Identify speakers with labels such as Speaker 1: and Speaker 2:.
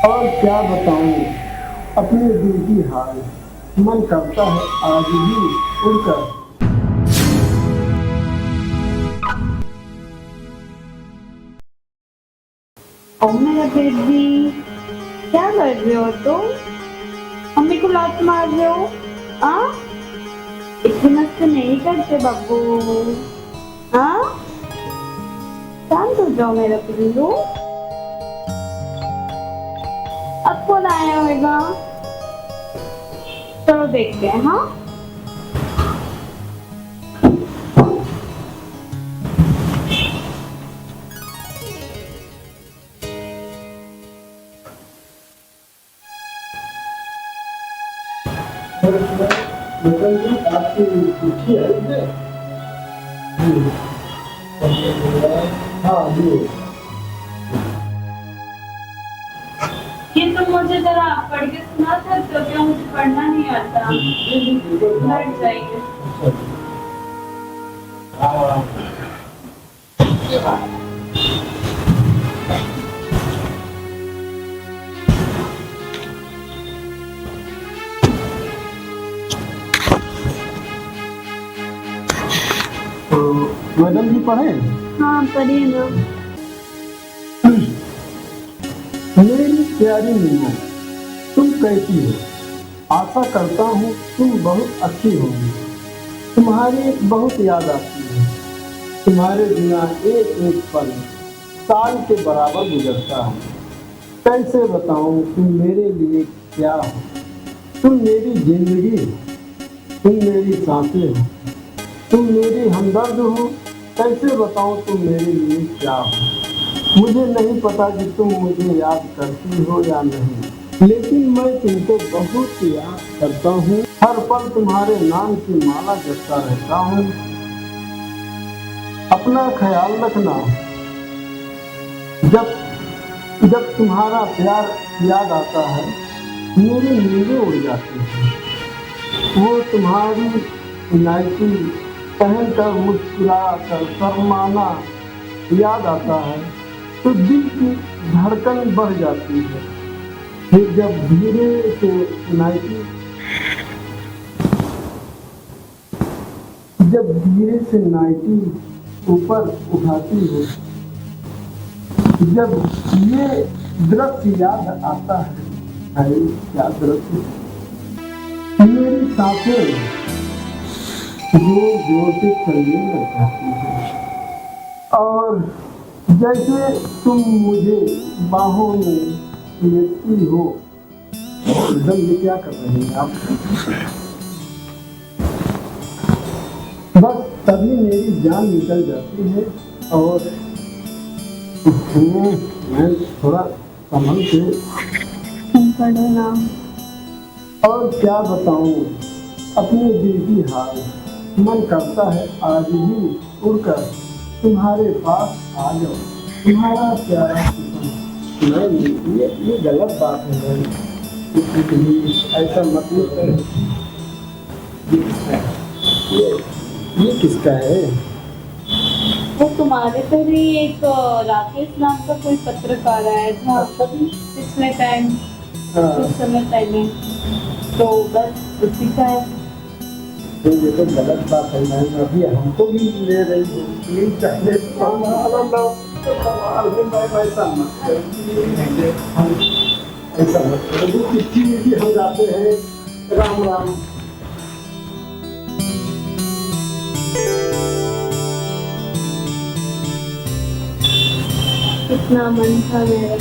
Speaker 1: और क्या बताऊं अपने दिल की हाल। मन करता है आज ही उड़कर।
Speaker 2: ओ मेरा बेबी, क्या कर रहे हो तुम? मम्मी को लात मार रहे हो? हाँ, इतनी मस्ती नहीं करते बाबू। हाँ, शांत हो जाओ मेरा पिल्लू। अब कौन आया होगा? चलो देखते हैं। हाँ,
Speaker 1: मैडम जी आपकी चिट्ठी है मुझे। हाँ जी।
Speaker 2: ये तुम मुझे जरा पढ़ के सुना सकते हो क्या? मुझे पढ़ना नहीं आता। लड़ जाएंगे।
Speaker 1: तो मैडम जी पढ़े।
Speaker 2: हाँ, पढ़िए ना।
Speaker 1: मेरी प्यारी मीना, तुम कैसी हो? आशा करता हूँ तुम बहुत अच्छी होगी। तुम्हारी बहुत याद आती है। तुम्हारे बिना एक एक पल साल के बराबर गुजरता है। कैसे बताऊं तुम मेरे लिए क्या हो? तुम मेरी जिंदगी हो, तुम मेरी सांसें हो, तुम मेरी हमदर्द हो। कैसे बताऊं तुम मेरे लिए क्या हो? मुझे नहीं पता कि तुम मुझे याद करती हो या नहीं, लेकिन मैं तुमको बहुत याद करता हूँ। हर पल तुम्हारे नाम की माला जपता रहता हूँ। अपना ख्याल रखना। जब जब तुम्हारा प्यार याद आता है मेरी नींदें उड़ जाती हैं। वो तुम्हारी नाइटी पहनकर मुस्कुरा कर शर्माना याद आता है तो दिल की धड़कन बढ़ जाती है। फिर जब धीरे से नाइटी जब धीरे से नाइटी ऊपर उठाती हो, जब ये दृश्य याद आता है, अरे क्या दृश्य! मेरी सांसें जोर जोर से चलने लग जाती है और जैसे तुम मुझे बाहों में लेती हो। एकदम ये क्या कर रहे हैं आप? बस तभी मेरी जान निकल जाती है और मैं थोड़ा संभल के।
Speaker 2: पढ़ो ना।
Speaker 1: और क्या बताऊं अपने दिल की हाल। मन करता है आज ही उड़कर तुम्हारे पास आ जाओ। तुम्हारा प्यारा सुपन। नहीं, ये गलत बात है। ऐसा मतलब है। ये किसका है?
Speaker 2: वो तुम्हारे पर ही एक राकेश नाम का कोई पत्रकार आया था पिछले टाइम, कुछ समय पहले। तो बस उसी का है।
Speaker 1: तो ये तो गलत बात है। मैम अभी हमको भी ले रही हूँ प्लीज पहले ऐसा मत करो। चिट्ठी में भी हम जाते हैं। राम राम।
Speaker 2: कितना मन था मेरा।